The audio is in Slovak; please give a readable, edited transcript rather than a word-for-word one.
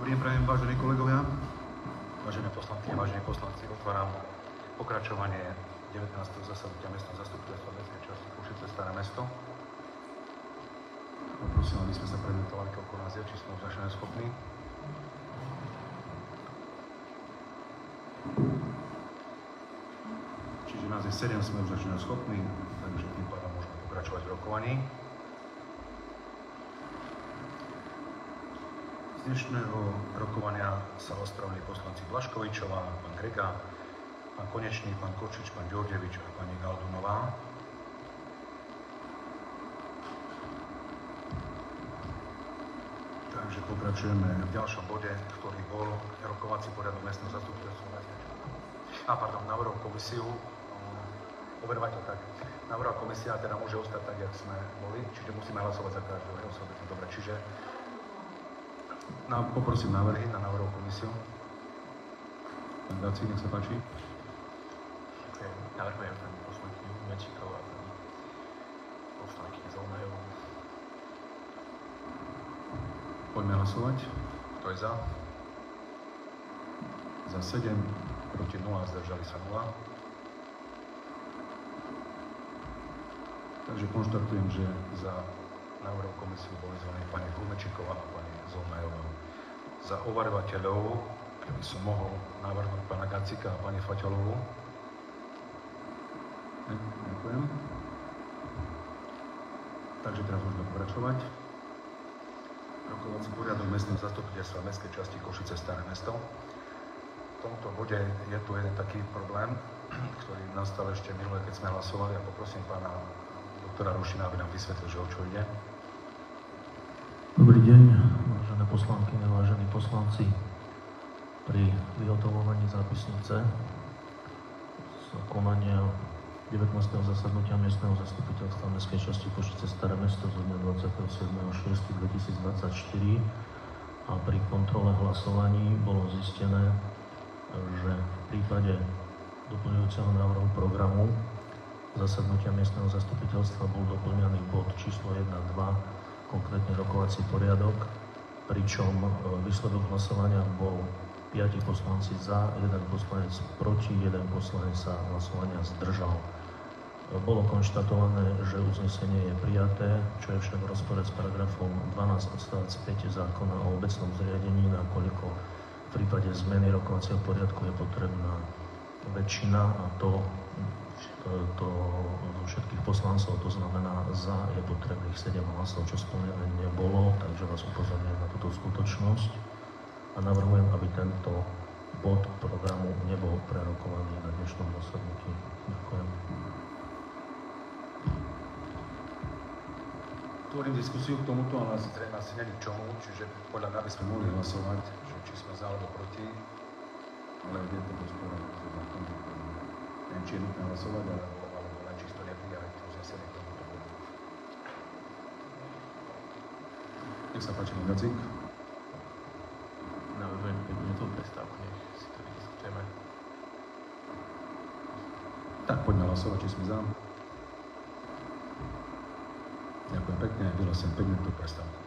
Dobrý deň, prajem, vážení kolegovia, vážené poslanky a vážení poslanci. Otváram pokračovanie 19. zasadnutia miestneho zastupiteľstva mestskej časti Košice Staré Mesto. Poprosím, aby sme sa prezentovali, koľko nás je, či sme už začne schopní. Čiže nás je 7, sme už začne schopní, takže tým pádom môžeme pokračovať v rokovaní. Z dnešného rokovania sa ospravedlnili poslanci Blaškovičová, pán Grega, pán Konečný, pán Kočič, pán Ďorďevič a pani Galdunová. Takže pokračujeme v ďalšom bode, ktorý bol rokovací poriadok miestneho zastupiteľstva. Navrhol komisiu. Overovať to tak. Navrhol komisia teda môže ostať tak, jak sme boli, čiže musíme hlasovať za každého osobitne. Dobre, čiže poprosím návrhy na návrhovú komisiu. Pán Dáci, nech sa páči. Navrhujem pani poslankyňu Mečíkovú a pani poslankyňu Zolnajovú. Poďme hlasovať. Kto je za? Za 7, proti 0, zdržali sa 0. Takže konštatujem, že za návrhovú komisiu boli zvolení pani Hulmečíková a pani Zolnajová. Za overovateľov, keby som mohol navrhnúť pána Gacika a pani Faťalovú. Ďakujem. Takže teraz môžeme pokračovať. Rokovací poriadok miestneho zastupiteľstva mestskej časti Košice Staré Mesto. V tomto bode je tu jeden taký problém, ktorý nastal ešte minulé, keď sme hlasovali, a poprosím pána doktora Rušina, aby nám vysvetlil, že o čo ide. Dobrý deň, vážené poslankyne, vážení poslanci. Pri vyhotovovaní zápisnice z konania 19. zasadnutia miestneho zastupiteľstva mestskej časti Košice Staré Mesto zo dňa 27.6.2024 a pri kontrole hlasovaní bolo zistené, že v prípade doplňujúceho návrhu programu zasadnutia miestneho zastupiteľstva bol doplňaný bod číslo 1 a 2, konkrétne rokovací poriadok, pričom výsledok hlasovania bol 5 poslanci za, 1 poslanec proti, 1 poslanec sa hlasovania zdržal. Bolo konštatované, že uznesenie je prijaté, čo je však v rozpore s paragrafom 12 odstavec 5 zákona o obecnom zriadení, nakoľko v prípade zmeny rokovacieho poriadku je potrebná väčšina, a to zo všetkých poslancov, to znamená za je potrebných 7 hlasov, čo splnené nebolo, takže vás upozorňujem na túto skutočnosť a navrhujem, aby tento bod programu nebol prerokovaný na dnešnom zasadnutí. Ďakujem. Tvorím diskusiu k tomuto, ale zrejme asi není k čomu, čiže podľa mňa by sme mohli hlasovať, že či sme za alebo proti, ale je to rozpora na tom, neviem, či je nutné hlasovať, alebo len čisto neprijať uznesenie k tomuto bodu. Nech sa páči, pán Gacik. Navrhujem 5 minútovú prestávku, nech si to vydiskutujeme. Tak poďme hlasovať, či sme za. Ďakujem pekne, vyhlasujem 5 minútovú prestávku.